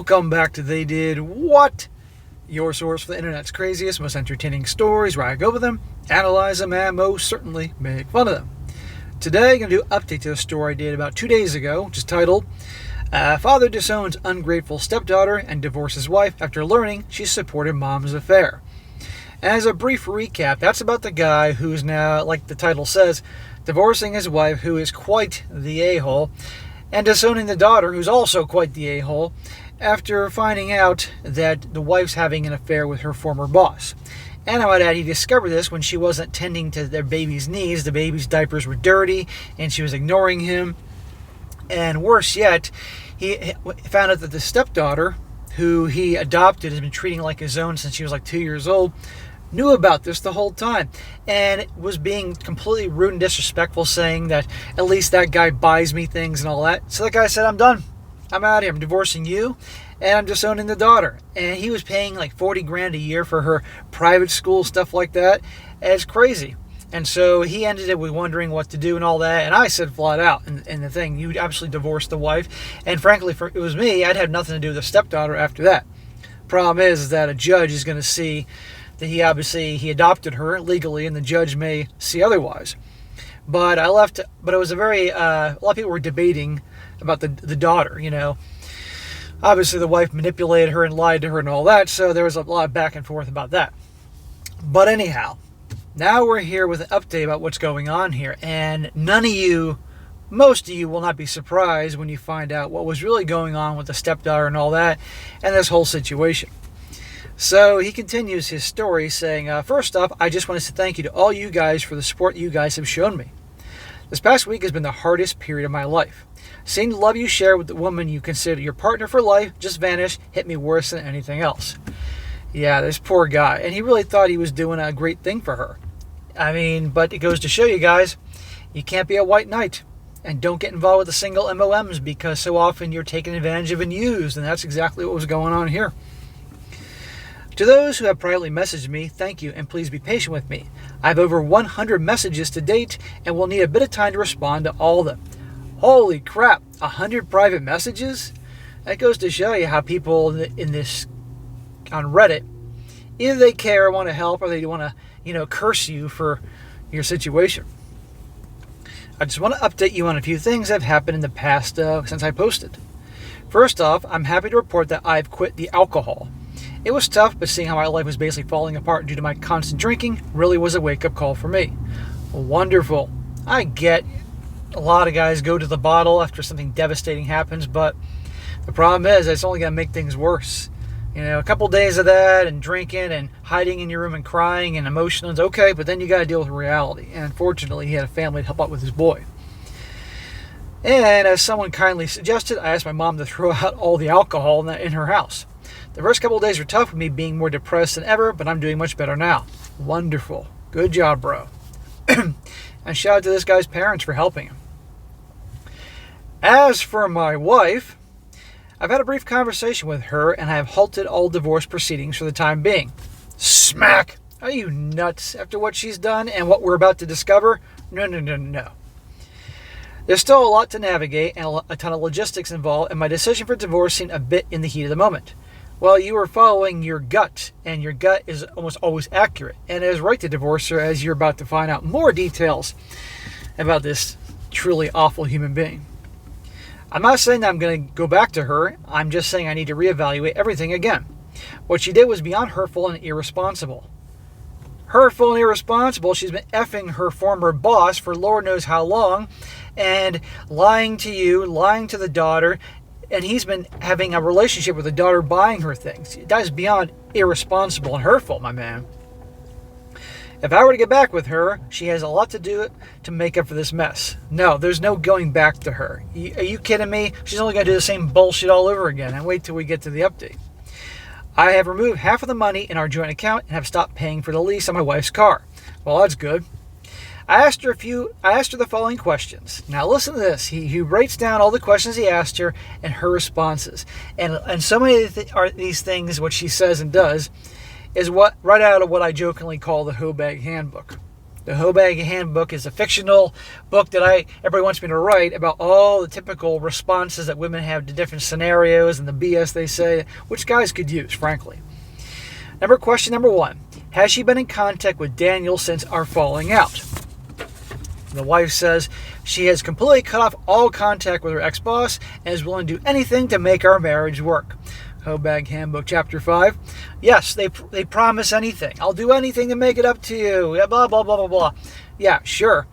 Welcome back to They Did What? Your source for the internet's craziest, most entertaining stories, where I go over them, analyze them, and most certainly make fun of them. Today, I'm going to do an update to a story I did about 2 days ago, which is titled, Father Disowns Ungrateful Stepdaughter and Divorces Wife After Learning She Supported Mom's Affair. As a brief recap, that's about the guy who's now, like the title says, divorcing his wife, who is quite the a-hole, and disowning the daughter, who's also quite the a-hole, after finding out that the wife's having an affair with her former boss. And I might add, he discovered this when she wasn't tending to their baby's needs. The baby's diapers were dirty, and she was ignoring him. And worse yet, he found out that the stepdaughter, who he adopted, has been treating like his own since she was like 2 years old, knew about this the whole time and was being completely rude and disrespectful, saying that at least that guy buys me things and all that. So the guy said, I'm done. I'm out of here. I'm divorcing you and I'm disowning the daughter. And he was paying like 40 grand a year for her private school, stuff like that. And it's crazy. And so he ended it with wondering what to do and all that. And I said flat out, and the thing, you absolutely divorced the wife. And frankly, if it was me, I'd have nothing to do with the stepdaughter after that. Problem is that a judge is going to see that he adopted her legally, and the judge may see otherwise. But it was a lot of people were debating about the daughter, you know. Obviously the wife manipulated her and lied to her and all that, so there was a lot of back and forth about that. But anyhow, now we're here with an update about what's going on here, and most of you will not be surprised when you find out what was really going on with the stepdaughter and all that, and this whole situation. So he continues his story saying, first off, I just want to say thank you to all you guys for the support you guys have shown me. This past week has been the hardest period of my life. Seeing the love you share with the woman you consider your partner for life just vanished, hit me worse than anything else. Yeah, this poor guy. And he really thought he was doing a great thing for her. I mean, but it goes to show you guys, you can't be a white knight. And don't get involved with the single MOMs, because so often you're taken advantage of and used. And that's exactly what was going on here. To those who have privately messaged me, thank you, and please be patient with me. I have over 100 messages to date, and will need a bit of time to respond to all of them. Holy crap, 100 private messages? That goes to show you how people in this, on Reddit, either they care or want to help, or they want to, curse you for your situation. I just want to update you on a few things that have happened in the past since I posted. First off, I'm happy to report that I've quit the alcohol. It was tough, but seeing how my life was basically falling apart due to my constant drinking really was a wake-up call for me. Wonderful. I get a lot of guys go to the bottle after something devastating happens, but the problem is it's only going to make things worse. A couple days of that and drinking and hiding in your room and crying and emotional is okay, but then you got to deal with reality. And unfortunately, he had a family to help out with his boy. And as someone kindly suggested, I asked my mom to throw out all the alcohol in her house. The first couple of days were tough with me being more depressed than ever, but I'm doing much better now. Wonderful. Good job, bro. And shout out to this guy's parents for helping him. As for my wife, I've had a brief conversation with her, and I have halted all divorce proceedings for the time being. Smack! Are you nuts after what she's done and what we're about to discover? No. There's still a lot to navigate and a ton of logistics involved, and my decision for divorcing a bit in the heat of the moment. Well, you were following your gut, and your gut is almost always accurate, and it is right to divorce her, as you're about to find out more details about this truly awful human being. I'm not saying that I'm going to go back to her. I'm just saying I need to reevaluate everything again. What she did was beyond hurtful and irresponsible. Hurtful and irresponsible. She's been effing her former boss for Lord knows how long, and lying to you, lying to the daughter, and he's been having a relationship with the daughter, buying her things. That is beyond irresponsible and hurtful, my man. If I were to get back with her, she has a lot to do to make up for this mess. No, there's no going back to her. Are you kidding me? She's only going to do the same bullshit all over again. And wait till we get to the update. I have removed half of the money in our joint account and have stopped paying for the lease on my wife's car. Well, that's good. I asked her the following questions. Now listen to this. He writes down all the questions he asked her and her responses. And so many are these things, what she says and does, is right out of what I jokingly call the hoe bag handbook. The Hobag Handbook is a fictional book that everybody wants me to write about all the typical responses that women have to different scenarios and the BS they say, which guys could use, frankly. Question number 1. Has she been in contact with Daniel since our falling out? The wife says she has completely cut off all contact with her ex-boss and is willing to do anything to make our marriage work. Hobag Handbook, Chapter 5. Yes, they promise anything. I'll do anything to make it up to you. Blah, blah, blah, blah, blah. Yeah, sure.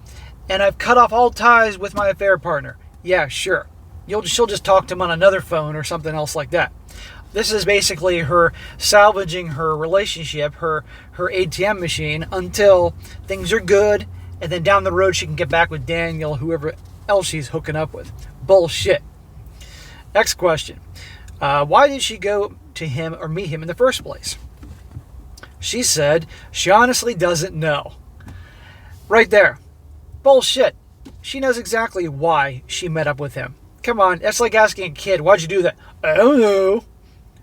And I've cut off all ties with my affair partner. Yeah, sure. She'll just talk to him on another phone or something else like that. This is basically her salvaging her relationship, her ATM machine, until things are good, and then down the road she can get back with Daniel, whoever else she's hooking up with. Bullshit. Next question. Why did she go to him or meet him in the first place? She said she honestly doesn't know. Right there. Bullshit. She knows exactly why she met up with him. Come on, that's like asking a kid, why'd you do that? I don't know.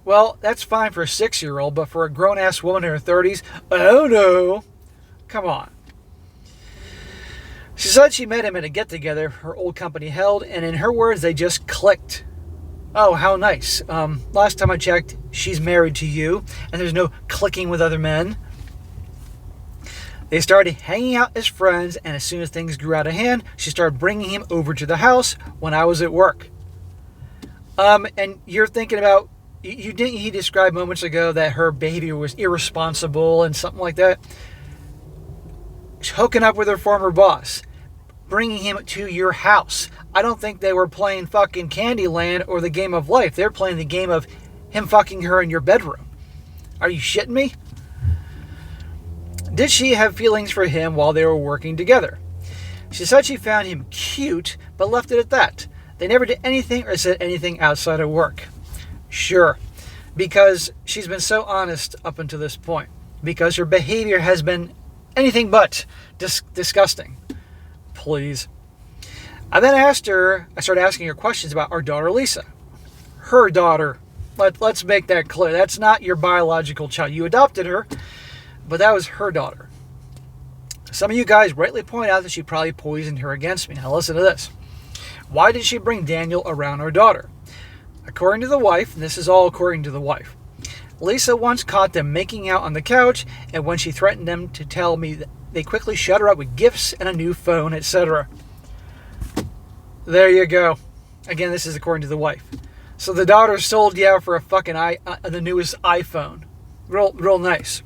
Well, that's fine for a 6-year-old, but for a grown-ass woman in her 30s, I don't know. Come on. She said she met him at a get-together her old company held, and in her words, they just clicked. Oh, how nice. Last time I checked, she's married to you, and there's no clicking with other men. They started hanging out as friends, and as soon as things grew out of hand, she started bringing him over to the house when I was at work. And you're thinking about, he described moments ago that her behavior was irresponsible and something like that. She's hooking up with her former boss, bringing him to your house. I don't think they were playing fucking Candyland or the game of life. They're playing the game of him fucking her in your bedroom. Are you shitting me? Did she have feelings for him while they were working together? She said she found him cute, but left it at that. They never did anything or said anything outside of work. Sure, because she's been so honest up until this point. Because her behavior has been anything but disgusting. Please. I then started asking her questions about our daughter Lisa. Her daughter. Let's make that clear. That's not your biological child. You adopted her, but that was her daughter. Some of you guys rightly point out that she probably poisoned her against me. Now listen to this. Why did she bring Daniel around our daughter? According to the wife, and this is all according to the wife, Lisa once caught them making out on the couch, and when she threatened them to tell me, they quickly shut her up with gifts and a new phone, etc. There you go. Again, this is according to the wife. So the daughter sold you out for a fucking the newest iPhone. Real nice.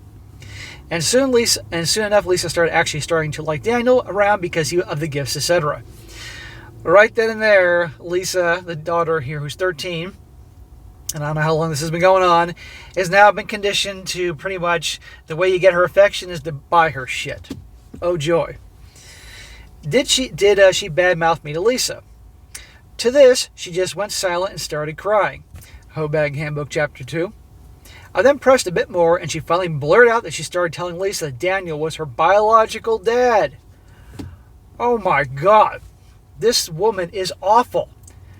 And soon enough, Lisa starting to like Daniel around because of the gifts, etc. Right then and there, Lisa, the daughter here, who's 13, and I don't know how long this has been going on, has now been conditioned to pretty much the way you get her affection is to buy her shit. Oh joy. Did she badmouth me to Lisa? To this, she just went silent and started crying. Hobag Handbook, Chapter 2. I then pressed a bit more, and she finally blurted out that she started telling Lisa that Daniel was her biological dad. Oh my God. This woman is awful.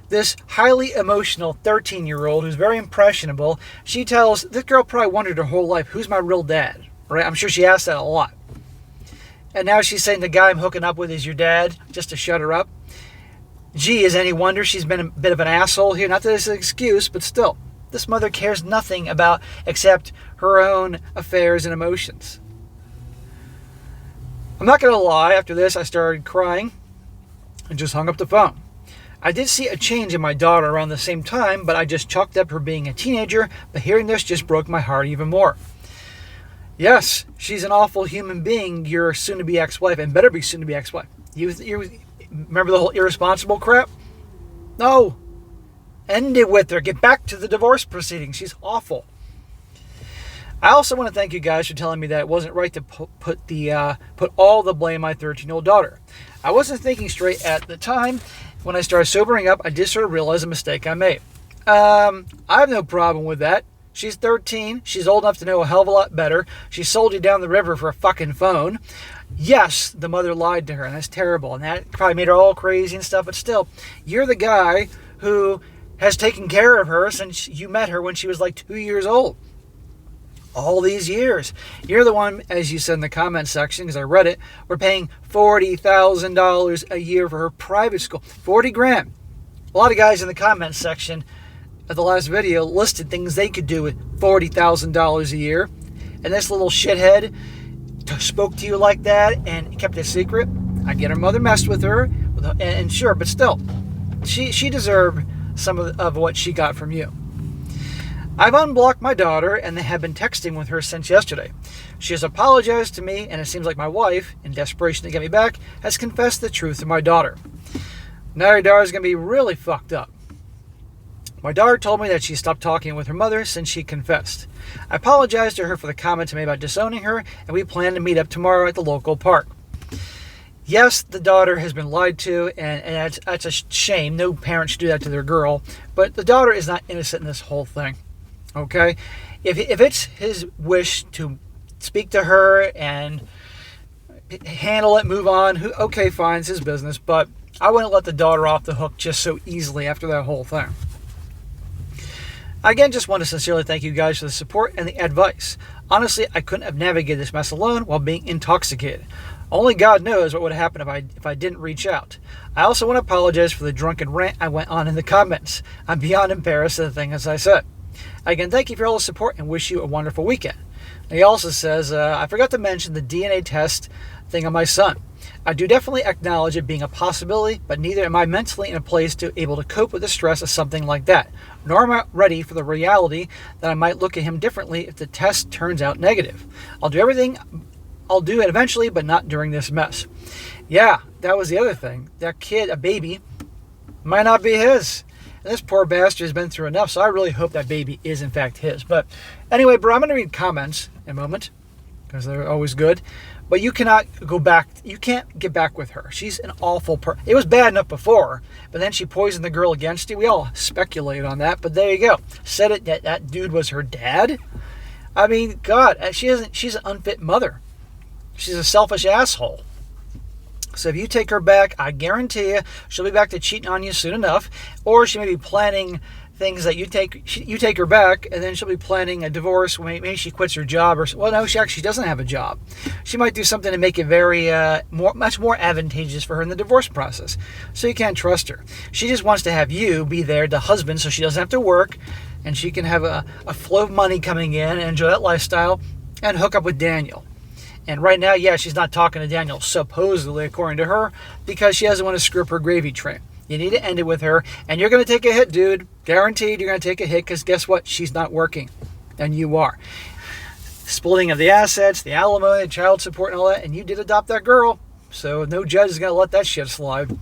This highly emotional 13-year-old who's very impressionable, she tells, this girl probably wondered her whole life, who's my real dad? Right? I'm sure she asked that a lot. And now she's saying the guy I'm hooking up with is your dad, just to shut her up. Gee, is any wonder she's been a bit of an asshole here? Not that it's an excuse, but still. This mother cares nothing about except her own affairs and emotions. I'm not going to lie, after this I started crying and just hung up the phone. I did see a change in my daughter around the same time, but I just chalked up her being a teenager, but hearing this just broke my heart even more. Yes, she's an awful human being, your soon-to-be ex-wife, and better be soon-to-be ex-wife. You remember the whole irresponsible crap? No. End it with her. Get back to the divorce proceedings. She's awful. I also want to thank you guys for telling me that it wasn't right to put all the blame on my 13-year-old daughter. I wasn't thinking straight at the time. When I started sobering up, I did sort of realize a mistake I made. I have no problem with that. She's 13. She's old enough to know a hell of a lot better. She sold you down the river for a fucking phone. Yes, the mother lied to her, and that's terrible. And that probably made her all crazy and stuff. But still, you're the guy who has taken care of her since you met her when she was like 2 years old. all these years. You're the one, as you said in the comment section, because I read it, we're paying $40,000 a year for her private school. 40 grand. A lot of guys in the comment section of the last video listed things they could do with $40,000 a year. And this little shithead spoke to you like that and kept it a secret. I get her mother messed with her, and sure, but still, she deserved some of what she got from you. I've unblocked my daughter and have been texting with her since yesterday. She has apologized to me, and it seems like my wife, in desperation to get me back, has confessed the truth to my daughter. Now your daughter's going to be really fucked up. My daughter told me that she stopped talking with her mother since she confessed. I apologized to her for the comments I made about disowning her, and we plan to meet up tomorrow at the local park. Yes, the daughter has been lied to, and that's a shame. No parent should do that to their girl, but the daughter is not innocent in this whole thing. Okay, if it's his wish to speak to her and handle it, move on, okay, fine, it's his business, but I wouldn't let the daughter off the hook just so easily after that whole thing. I again just want to sincerely thank you guys for the support and the advice. Honestly, I couldn't have navigated this mess alone while being intoxicated. Only God knows what would have happened if I didn't reach out. I also want to apologize for the drunken rant I went on in the comments. I'm beyond embarrassed of the things I said. Again, thank you for all the support and wish you a wonderful weekend. He also says, I forgot to mention the DNA test thing on my son. I do definitely acknowledge it being a possibility, but neither am I mentally in a place to able to cope with the stress of something like that, nor am I ready for the reality that I might look at him differently if the test turns out negative. I'll do it eventually, but not during this mess. Yeah, that was the other thing. That kid, a baby, might not be his. And this poor bastard has been through enough, so I really hope that baby is in fact his. But anyway, bro, I'm going to read comments in a moment, because they're always good. But you cannot go back. You can't get back with her. She's an awful person. It was bad enough before, but then she poisoned the girl against you. We all speculate on that, but there you go. Said it that dude was her dad. I mean, God, she's an unfit mother. She's a selfish asshole. So if you take her back, I guarantee you she'll be back to cheating on you soon enough. Or she may be planning things that you take her back, and then she'll be planning a divorce. Maybe she quits her job, well, no, she actually doesn't have a job. She might do something to make it very much more advantageous for her in the divorce process. So you can't trust her. She just wants to have you be there, the husband, so she doesn't have to work, and she can have a flow of money coming in and enjoy that lifestyle and hook up with Daniel. And right now, yeah, she's not talking to Daniel, supposedly, according to her, because she doesn't want to screw up her gravy train. You need to end it with her, and you're going to take a hit, dude. Guaranteed you're going to take a hit, because guess what? She's not working, and you are. Splitting of the assets, the alimony, child support, and all that, and you did adopt that girl, so no judge is going to let that shit slide.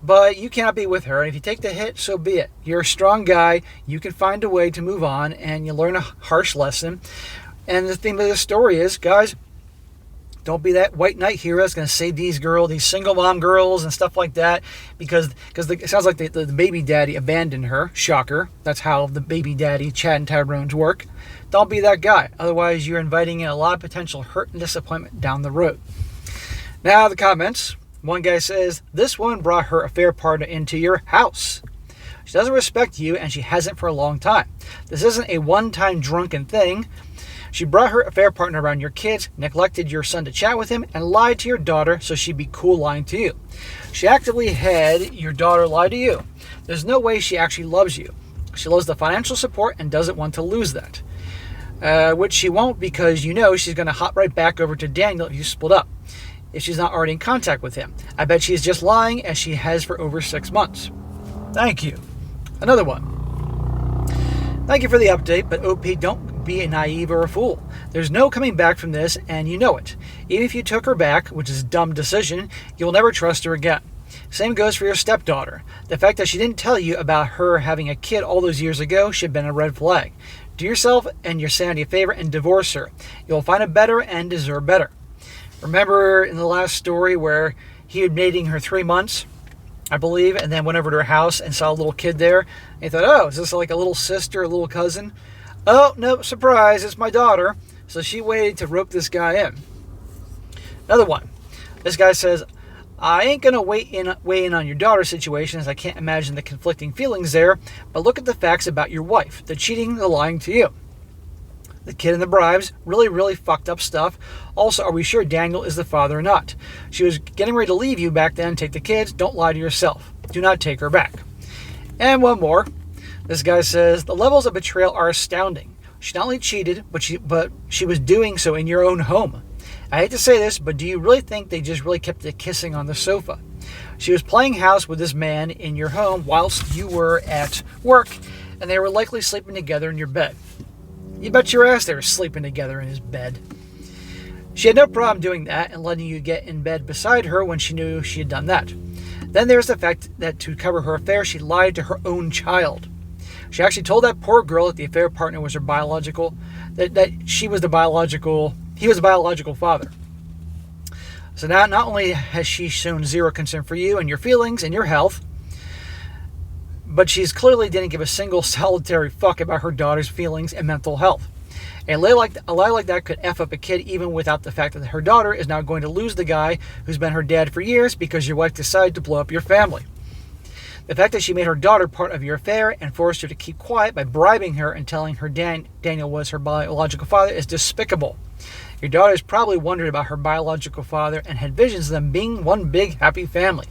But you cannot be with her, and if you take the hit, so be it. You're a strong guy. You can find a way to move on, and you learn a harsh lesson. And the theme of this story is, guys, don't be that white knight hero that's going to save these single mom girls and stuff like that, because it sounds like the baby daddy abandoned her. Shocker. That's how the baby daddy, Chad and Tyrone's work. Don't be that guy. Otherwise, you're inviting in a lot of potential hurt and disappointment down the road. Now, the comments. One guy says, this woman brought her affair partner into your house. She doesn't respect you, and she hasn't for a long time. This isn't a one-time drunken thing. She brought her affair partner around your kids, neglected your son to chat with him, and lied to your daughter so she'd be cool lying to you. She actively had your daughter lie to you. There's no way she actually loves you. She loves the financial support and doesn't want to lose that. Which she won't, because you know she's going to hop right back over to Daniel if you split up, if she's not already in contact with him. I bet she's just lying, as she has for over 6 months. Thank you. Another one. Thank you for the update, but OP, don't be a naive or a fool. There's no coming back from this, and you know it. Even if you took her back, which is a dumb decision, you'll never trust her again. Same goes for your stepdaughter. The fact that she didn't tell you about her having a kid all those years ago should have been a red flag. Do yourself and your sanity a favor and divorce her. You'll find a better and deserve better. Remember in the last story where he had dating her 3 months, I believe, and then went over to her house and saw a little kid there. And he thought, oh, is this like a little sister, a little cousin? Oh, no, surprise, it's my daughter. So she waited to rope this guy in. Another one. This guy says, I ain't going to weigh in on your daughter's situation, as I can't imagine the conflicting feelings there, but look at the facts about your wife, the cheating, the lying to you. the kid and the bribes, really fucked up stuff. Also, are we sure Daniel is the father or not? She was getting ready to leave you back then. Take the kids. Don't lie to yourself. Do not take her back. And one more. This guy says, the levels of betrayal are astounding. She not only cheated, but she was doing so in your own home. I hate to say this, but do you really think they just really kept it kissing on the sofa? She was playing house with this man in your home whilst you were at work, and they were likely sleeping together in your bed. You bet your ass they were sleeping together in his bed. She had no problem doing that and letting you get in bed beside her when she knew she had done that. Then there's the fact that to cover her affair, she lied to her own child. She actually told that poor girl that the affair partner was her biological, that he was the biological father. So now not only has she shown zero concern for you and your feelings and your health, but she's clearly didn't give a single solitary fuck about her daughter's feelings and mental health. A lie like that could F up a kid even without the fact that her daughter is now going to lose the guy who's been her dad for years because your wife decided to blow up your family. The fact that she made her daughter part of your affair and forced her to keep quiet by bribing her and telling her Daniel was her biological father is despicable. Your daughter has probably wondered about her biological father and had visions of them being one big happy family.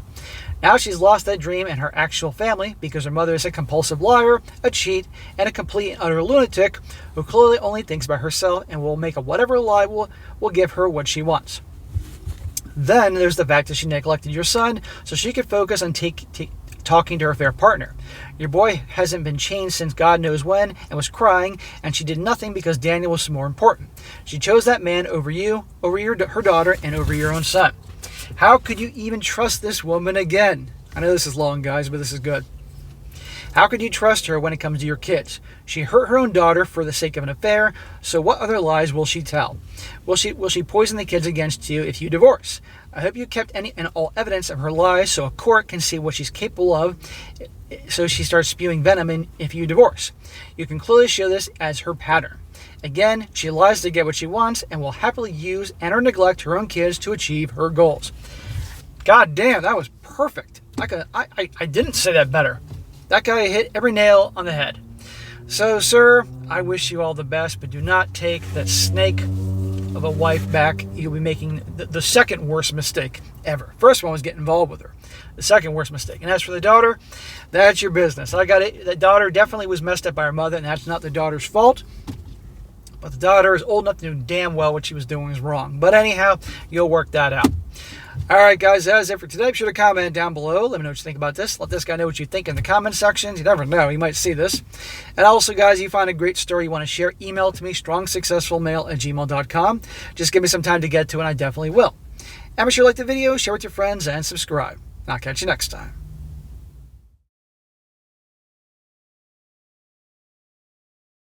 Now she's lost that dream and her actual family because her mother is a compulsive liar, a cheat, and a complete and utter lunatic who clearly only thinks about herself and will make up whatever lie will give her what she wants. Then there's the fact that she neglected your son so she could focus on talking to her affair partner. Your boy hasn't been changed since God knows when and was crying, and she did nothing because Daniel was more important. She chose that man over you, over her daughter, and over your own son. How could you even trust this woman again? I know this is long, guys, but this is good. How could you trust her when it comes to your kids? She hurt her own daughter for the sake of an affair, so what other lies will she tell? Will she poison the kids against you if you divorce? I hope you kept any and all evidence of her lies so a court can see what she's capable of, so she starts spewing venom in if you divorce. You can clearly show this as her pattern. Again, she lies to get what she wants and will happily use and or neglect her own kids to achieve her goals. God damn, that was perfect. I didn't say that better. That guy hit every nail on the head. So, sir, I wish you all the best, but do not take that snake of a wife back. You'll be making the second worst mistake ever. First one was getting involved with her. The second worst mistake. And as for the daughter, that's your business. I got it. The daughter definitely was messed up by her mother, and that's not the daughter's fault. But the daughter is old enough to know damn well what she was doing was wrong. But anyhow, you'll work that out. All right, guys, that is it for today. Be sure to comment down below. Let me know what you think about this. Let this guy know what you think in the comment sections. You never know. He might see this. And also, guys, if you find a great story you want to share, email it to me, strongsuccessfulmale@gmail.com. Just give me some time to get to it, and I definitely will. And be sure to like the video, share with your friends, and subscribe. I'll catch you next time.